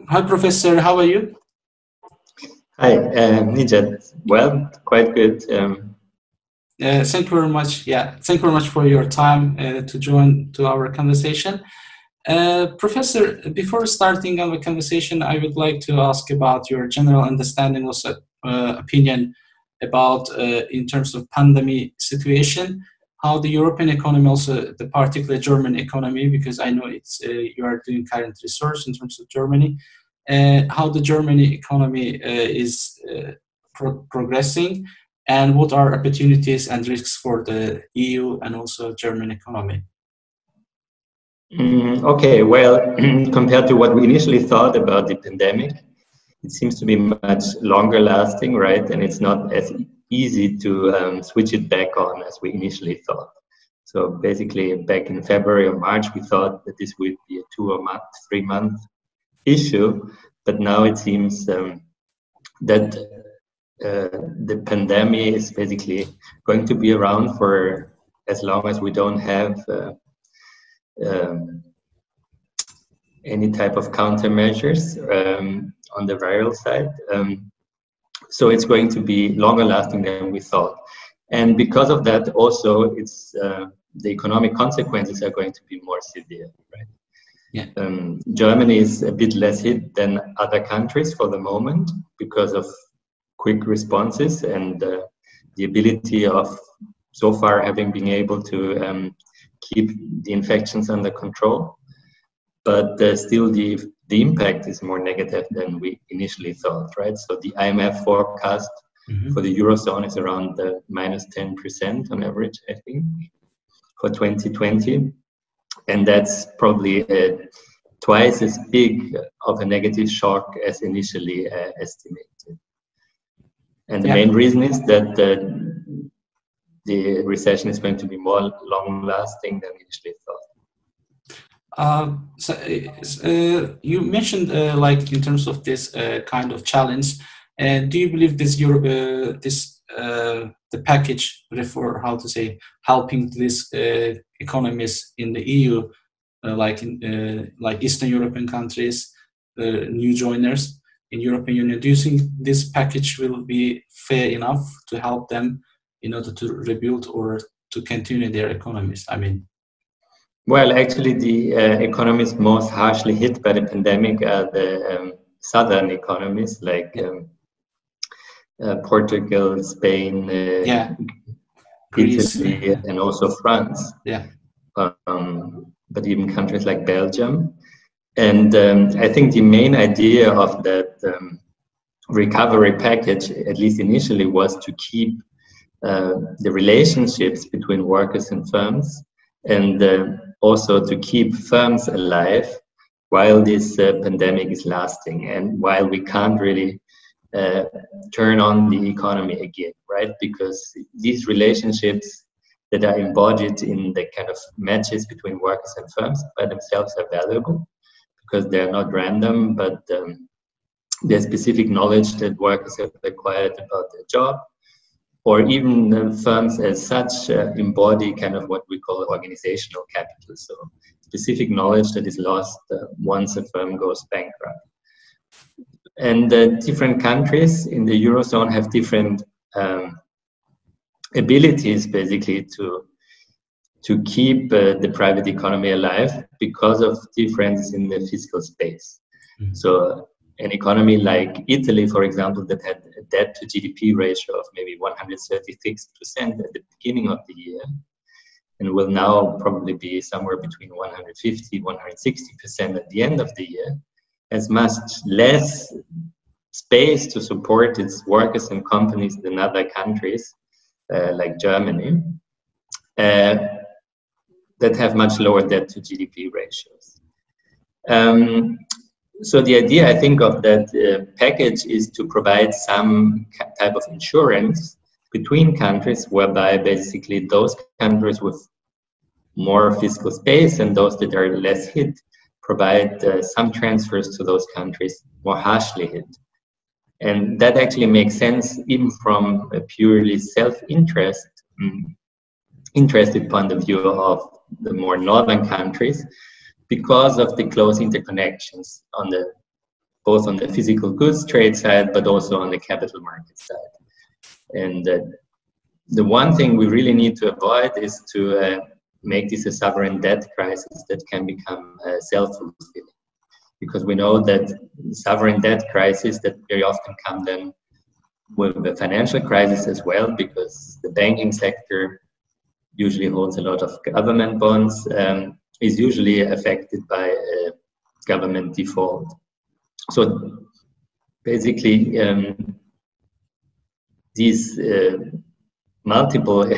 Hi, Professor. How are you? Hi, Nijat. Well, quite good. Thank you very much. Yeah, thank you very much for your time to join to our conversation. Professor, before starting our conversation, I would like to ask about your general understanding, also opinion about, in terms of pandemic situation, how the European economy, also the particular German economy, because I know it's you are doing current research in terms of Germany, how the Germany economy is progressing, and what are opportunities and risks for the EU and also German economy. Okay, well, compared to what we initially thought about the pandemic, it seems to be much longer lasting, right? And it's not as easy to switch it back on as we initially thought. So basically, back in February or March, we thought that this would be a 2 or 3 month issue, but now it seems that the pandemic is basically going to be around for as long as we don't have any type of countermeasures on the viral side. So it's going to be longer lasting than we thought. And because of that, also, it's the economic consequences are going to be more severe, right? Yeah. Germany is a bit less hit than other countries for the moment because of quick responses and the ability of so far having been able to keep the infections under control. But still the impact is more negative than we initially thought, right? So the IMF forecast for the Eurozone is around minus 10% on average, I think, for 2020. And that's probably twice as big of a negative shock as initially estimated. And the main reason is that the recession is going to be more long-lasting than initially thought. So you mentioned, like in terms of this kind of challenge, do you believe this the package for helping these economies in the EU, like Eastern European countries, new joiners in European Union, do you think this package will be fair enough to help them in order to rebuild or to continue their economies? I mean, well, actually, the economies most harshly hit by the pandemic are the southern economies, like Portugal, Spain, Greece, Italy, and also France. Yeah. But even countries like Belgium. And I think the main idea of that recovery package, at least initially, was to keep the relationships between workers and firms, and also to keep firms alive while this pandemic is lasting and while we can't really turn on the economy again, right? Because these relationships that are embodied in the kind of matches between workers and firms by themselves are valuable because they're not random, but there's specific knowledge that workers have acquired about their job, or even firms as such embody kind of what we call organizational capital. So specific knowledge that is lost once a firm goes bankrupt. And different countries in the Eurozone have different abilities basically to keep the private economy alive because of differences in the fiscal space. So an economy like Italy, for example, that had a debt to GDP ratio of maybe 136% at the beginning of the year, and will now probably be somewhere between 150, 160% at the end of the year, has much less space to support its workers and companies than other countries like Germany that have much lower debt to GDP ratios. So the idea, I think, of that package is to provide some type of insurance between countries, whereby basically those countries with more fiscal space and those that are less hit provide some transfers to those countries more harshly hit. And that actually makes sense even from a purely self-interested point of view of the more northern countries, because of the close interconnections on the both on the physical goods trade side, but also on the capital market side. And the one thing we really need to avoid is to make this a sovereign debt crisis that can become self-fulfilling. Because we know that sovereign debt crisis that very often come then with the financial crisis as well, because the banking sector usually holds a lot of government bonds, is usually affected by a government default. So basically, these multiple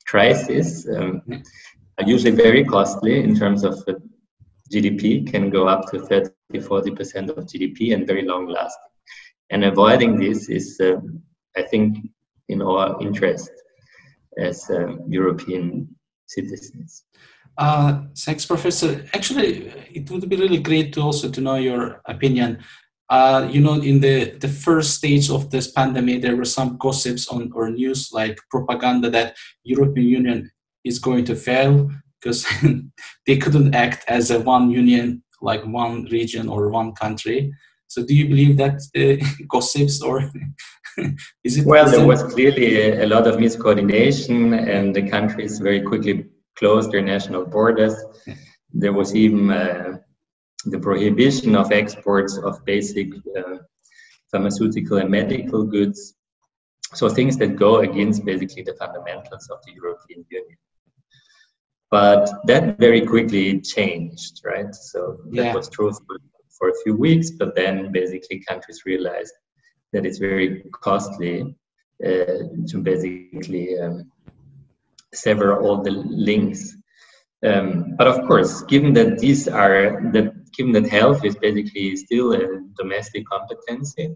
crises are usually very costly in terms of GDP, can go up to 30–40% of GDP and very long lasting. And avoiding this is, I think, in our interest as European citizens. Thanks, Professor. Actually, it would be really great to also to know your opinion. You know, in the first stage of this pandemic, there were some gossips or news like propaganda that European Union is going to fail because they couldn't act as a one union, like one region or one country. So do you believe that gossips, or is it? Well, there was clearly a lot of miscoordination, and the countries very quickly closed their national borders. There was even the prohibition of exports of basic pharmaceutical and medical goods. So things that go against basically the fundamentals of the European Union. But that very quickly changed, right? So that was true for a few weeks, but then basically countries realized that it's very costly to basically sever all the links. But of course, given that given that health is basically still a domestic competency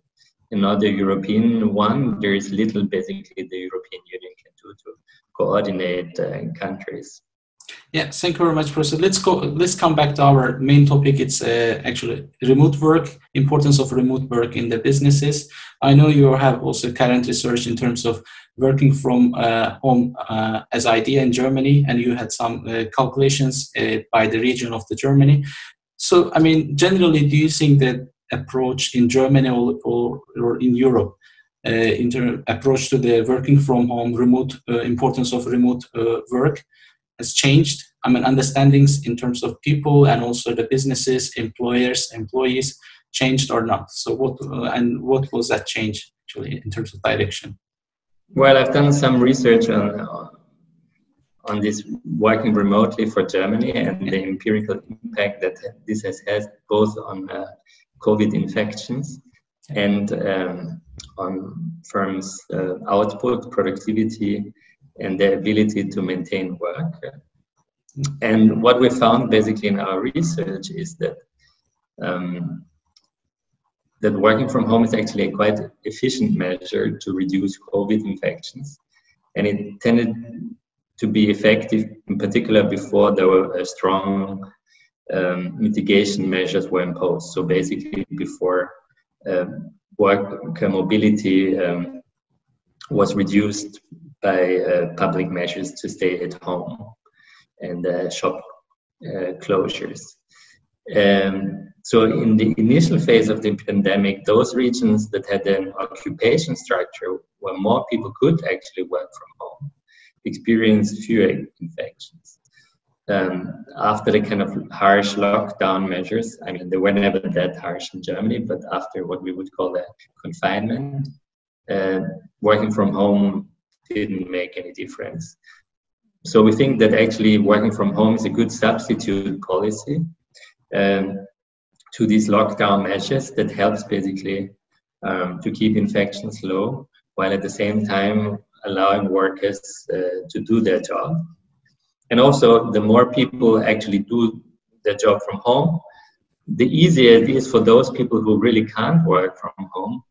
and not a European one, there is little basically the European Union can do to coordinate countries. Yeah, thank you very much, Professor. Let's come back to our main topic. It's actually remote work, importance of remote work in the businesses. I know you have also current research in terms of working from home as idea in Germany, and you had some calculations by the region of the Germany. So, I mean, generally, do you think that approach in Germany or in Europe, approach to the working from home, importance of remote work has changed? I mean, understandings in terms of people and also the businesses, employers, employees changed or not? So what was that change actually in terms of direction? Well, I've done some research on this working remotely for Germany and the empirical impact that this has had both on COVID infections and on firms' output, productivity, and their ability to maintain work. And what we found basically in our research is that that working from home is actually a quite efficient measure to reduce COVID infections. And it tended to be effective, in particular before there were strong mitigation measures were imposed. So basically before work mobility was reduced by public measures to stay at home and shop closures. So in the initial phase of the pandemic, those regions that had an occupation structure where more people could actually work from home experienced fewer infections. After the kind of harsh lockdown measures, I mean, they were never that harsh in Germany, but after what we would call a confinement, working from home didn't make any difference. So we think that actually working from home is a good substitute policy to these lockdown measures that helps basically to keep infections low, while at the same time allowing workers to do their job. And also, the more people actually do their job from home, the easier it is for those people who really can't work from home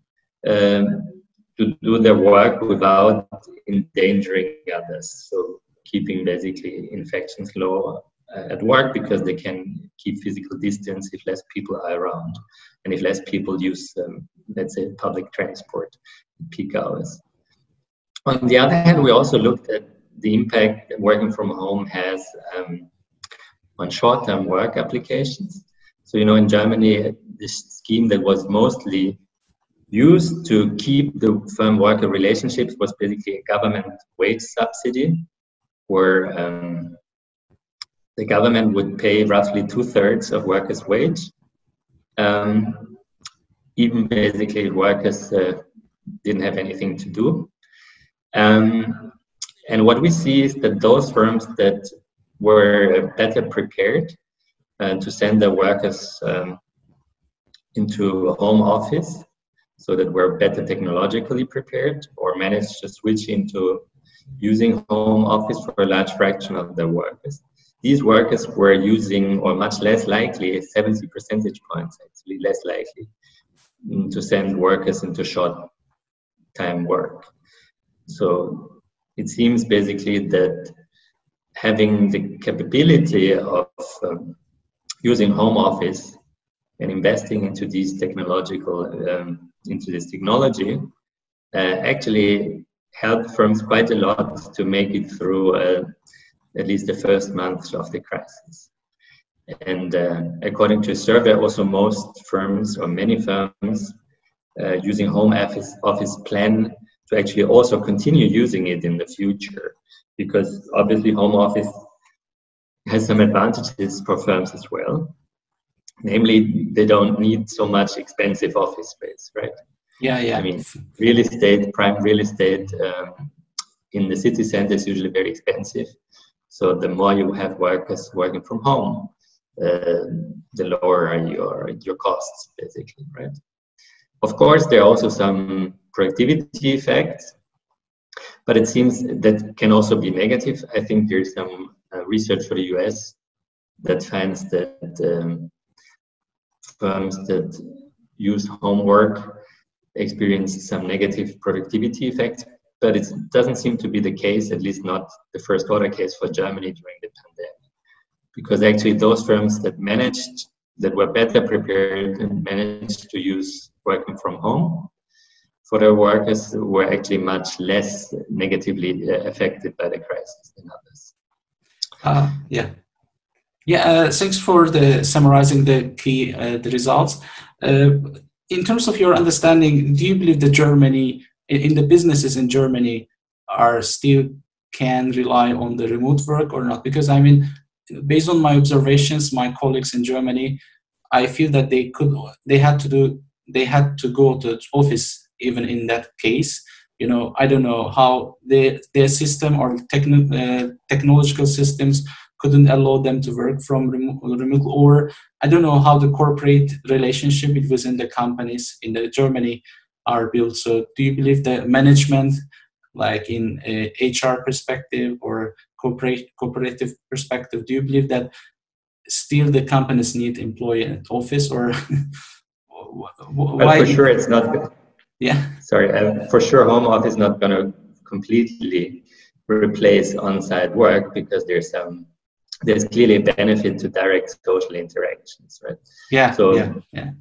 to do their work without endangering others. So keeping basically infections low at work because they can keep physical distance if less people are around and if less people use, let's say, public transport at peak hours. On the other hand, we also looked at the impact that working from home has on short-term work applications. So, you know, in Germany, this scheme that was mostly used to keep the firm-worker relationships was basically a government wage subsidy, where the government would pay roughly 2/3 of workers' wage. Even basically workers didn't have anything to do. And what we see is that those firms that were better prepared to send their workers into a home office, so that we're better technologically prepared, or managed to switch into using home office for a large fraction of their workers. These workers were using, or much less likely, 70 percentage points actually less likely, to send workers into short-time work. So it seems basically that having the capability of using home office and investing into these into this technology actually helped firms quite a lot to make it through at least the first months of the crisis. And according to a survey, also most firms, or many firms, using home office plan to actually also continue using it in the future, because obviously home office has some advantages for firms as well. Namely, they don't need so much expensive office space, right? Yeah, yeah. I mean, real estate, prime real estate in the city center is usually very expensive. So the more you have workers working from home, the lower are your costs, basically, right? Of course, there are also some productivity effects, but it seems that can also be negative. I think there's some research for the US that finds that firms that use homework experience some negative productivity effects, but it doesn't seem to be the case, at least not the first order case for Germany during the pandemic. Because actually those firms that were better prepared and managed to use working from home for their workers were actually much less negatively affected by the crisis than others. Thanks for summarizing the key the results. In terms of your understanding, do you believe that Germany, in the businesses in Germany, are still can rely on the remote work or not? Because I mean, based on my observations, my colleagues in Germany, I feel that they had to go to the office even in that case. You know, I don't know how their system or technological systems couldn't allow them to work from remote, or I don't know how the corporate relationship within the companies in Germany are built. So do you believe that management, like in a HR perspective or cooperative perspective, do you believe that still the companies need employee at office, or why? For sure it's not good. Yeah. Sorry, for sure home office is not going to completely replace on-site work, because there's clearly a benefit to direct social interactions, right? Yeah. So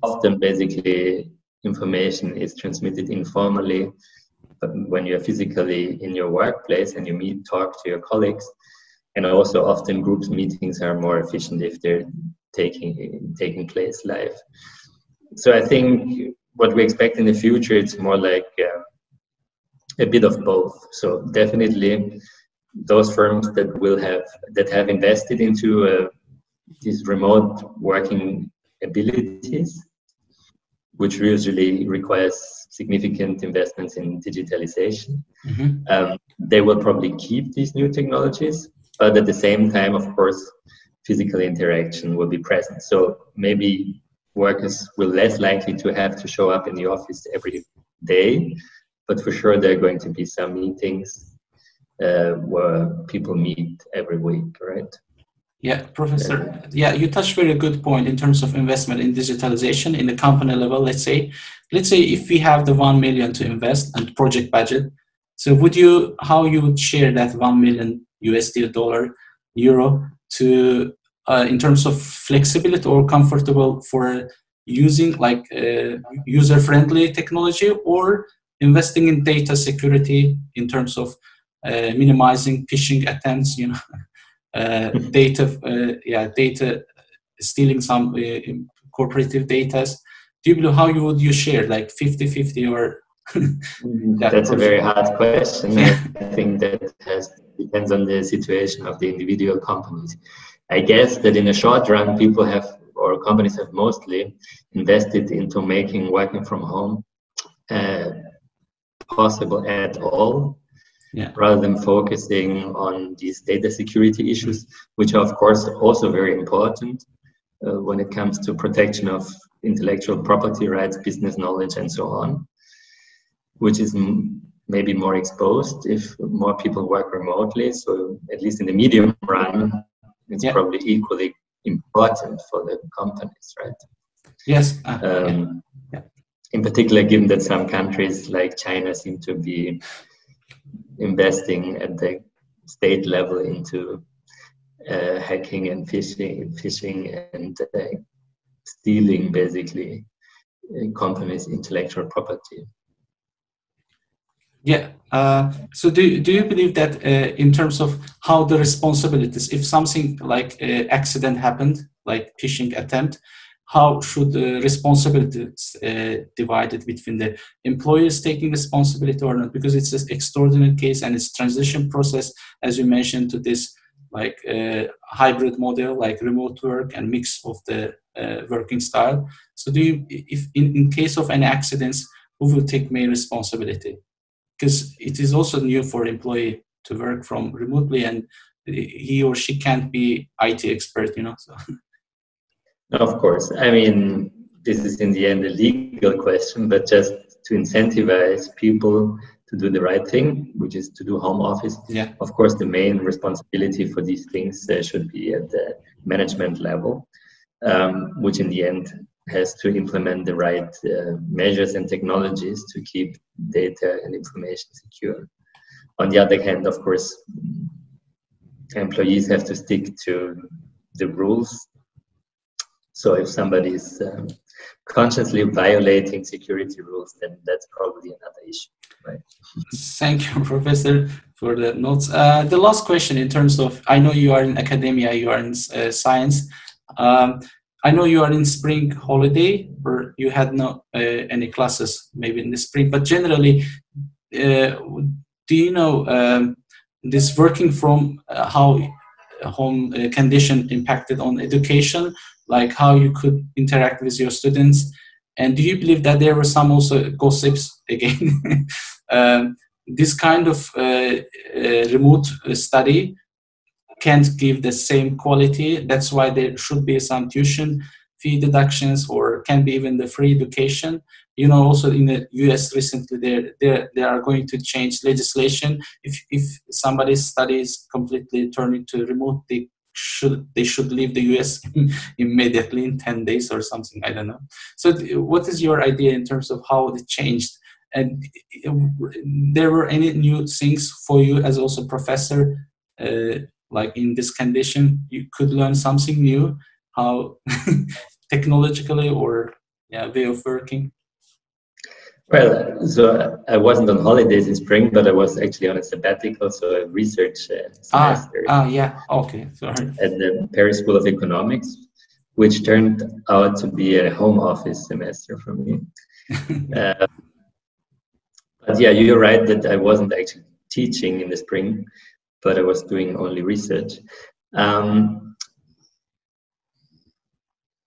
often basically information is transmitted informally, but when you're physically in your workplace and you talk to your colleagues, and also often groups meetings are more efficient if they're taking place live. So I think what we expect in the future, it's more like a bit of both. So definitely those firms that have invested into these remote working abilities, which usually requires significant investments in digitalization, they will probably keep these new technologies, but at the same time, of course, physical interaction will be present. So maybe workers will less likely to have to show up in the office every day, but for sure there are going to be some meetings where people meet every week, right? Yeah, Professor. Yeah, you touched very good point in terms of investment in digitalization in the company level. Let's say if we have the 1 million to invest and project budget, so how you would share that 1 million USD euro to in terms of flexibility or comfortable for using like user-friendly technology, or investing in data security in terms of minimizing phishing attempts, data stealing some corporative data? Do you believe how would you share, like 50-50 or That's a very hard question. I think that depends on the situation of the individual companies. I guess that in the short run, people have, or companies have mostly invested into making working from home possible at all, rather than focusing on these data security issues, which are of course also very important when it comes to protection of intellectual property rights, business knowledge, and so on, which is maybe more exposed if more people work remotely. So at least in the medium run, it's probably equally important for the companies, right? Yes. In particular, given that some countries like China seem to be investing at the state level into hacking and phishing and stealing basically companies' intellectual property. Yeah. So do you believe that in terms of how the responsibilities, if something like accident happened, like phishing attempt, how should the responsibilities divided between the employers taking responsibility or not? Because it's an extraordinary case and it's transition process, as you mentioned, to this like hybrid model, like remote work and mix of the working style. So do you, if in case of any accidents, who will take main responsibility? Because it is also new for employee to work from remotely, and he or she can't be IT expert, you know. So. Of course, I mean, this is in the end a legal question, but just to incentivize people to do the right thing, which is to do home office. Yeah. Of course, the main responsibility for these things should be at the management level, which in the end has to implement the right measures and technologies to keep data and information secure. On the other hand, of course, employees have to stick to the rules. So if somebody is consciously violating security rules, then that's probably another issue, right? Thank you, Professor, for the notes. The last question in terms of, I know you are in academia, you are in science. I know you are in spring holiday, or you had no any classes maybe in the spring, but generally, do you know this working from how home condition impacted on education, like how you could interact with your students? And do you believe that there were some also gossips again? This kind of remote study can't give the same quality. That's why there should be some tuition fee deductions, or can be even the free education. You know, also in the US recently, they are going to change legislation. If somebody's studies completely turn into remote, they should leave the US immediately in 10 days or something. I don't know. So what is your idea in terms of how it changed? And there were any new things for you as also professor, like in this condition, you could learn something new, how technologically or way of working? Well, so I wasn't on holidays in spring, but I was actually on a sabbatical, so a research semester. Yeah, okay, sorry. At the Paris School of Economics, which turned out to be a home office semester for me. But yeah, you're right that I wasn't actually teaching in the spring, but I was doing only research.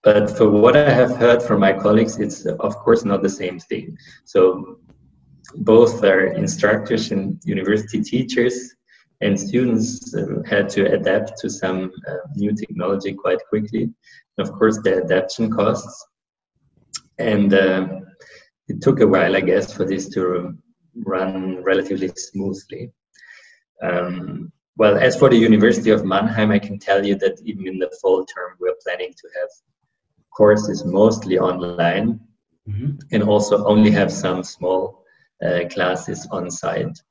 But for what I have heard from my colleagues, it's of course not the same thing. So both are instructors and university teachers, and students had to adapt to some new technology quite quickly. And of course, the adaptation costs. And it took a while, I guess, for this to run relatively smoothly. Well, as for the University of Mannheim, I can tell you that even in the fall term, we're planning to have courses mostly online, and also only have some small classes on site.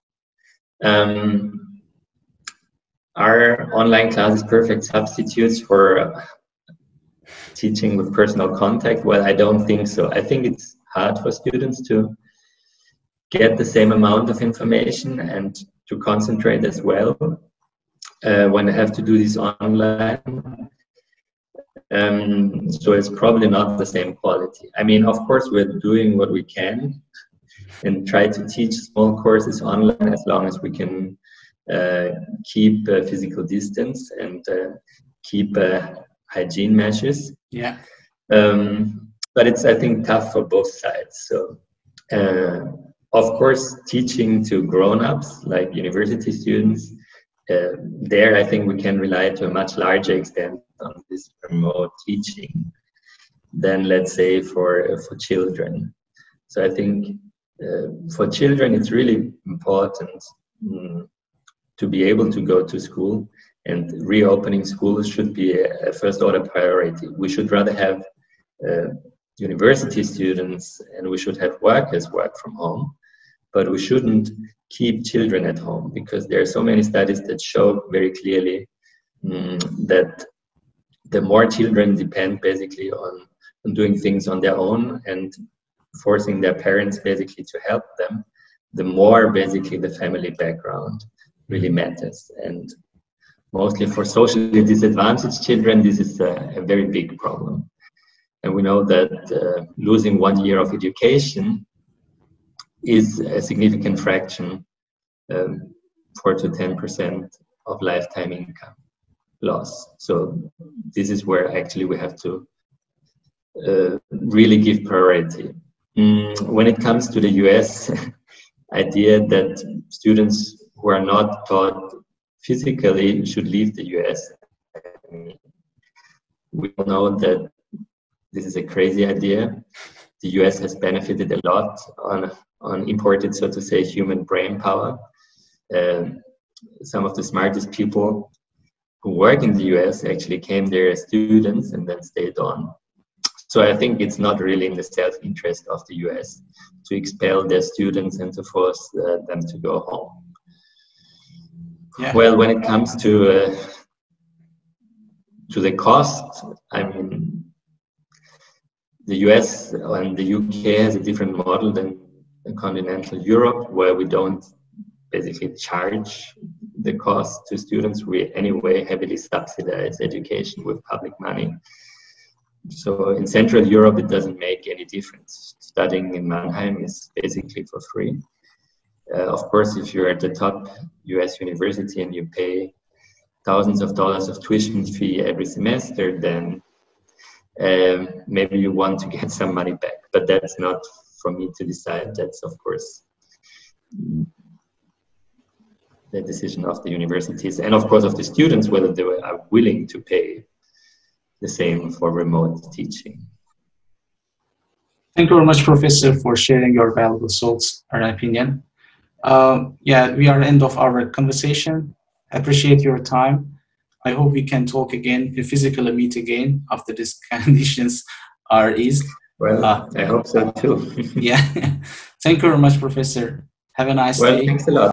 Are online classes perfect substitutes for teaching with personal contact? Well, I don't think so. I think it's hard for students to get the same amount of information and to concentrate as well when they have to do this online. So it's probably not the same quality. I mean, of course, we're doing what we can and try to teach small courses online as long as we can keep physical distance and keep hygiene measures. Yeah. But it's, I think, tough for both sides. So, of course, teaching to grown-ups like university students, there I think we can rely to a much larger extent on this remote teaching than, let's say, for children. So I think for children it's really important to be able to go to school, and reopening schools should be a first order priority. We should rather have university students and we should have workers work from home, but we shouldn't keep children at home, because there are so many studies that show very clearly that the more children depend basically on doing things on their own and forcing their parents basically to help them, the more basically the family background really matters. And mostly for socially disadvantaged children, this is a very big problem. And we know that losing 1 year of education is a significant fraction, 4 to 10% of lifetime income loss. So this is where actually we have to really give priority. When it comes to the US idea that students who are not taught physically should leave the US, we all know that this is a crazy idea. The US has benefited a lot on imported, so to say, human brain power. Some of the smartest people who work in the US actually came there as students and then stayed on. So I think it's not really in the self-interest of the US to expel their students and to force them to go home. Yeah. Well, when it comes to the cost, I mean, the US and the UK has a different model than continental Europe, where we don't basically charge the cost to students. We anyway heavily subsidize education with public money. So in Central Europe, it doesn't make any difference. Studying in Mannheim is basically for free. Of course, if you're at the top US university and you pay thousands of dollars of tuition fee every semester, then maybe you want to get some money back. But that's not for me to decide. That's, of course, the decision of the universities and, of course, of the students, whether they are willing to pay the same for remote teaching. Thank you very much, Professor, for sharing your valuable thoughts and opinion. Yeah, we are at the end of our conversation. I appreciate your time. I hope we can talk again, physically meet again after these conditions are eased. Well, I hope so too. Yeah. Thank you very much, Professor. Have a nice day. Thanks a lot.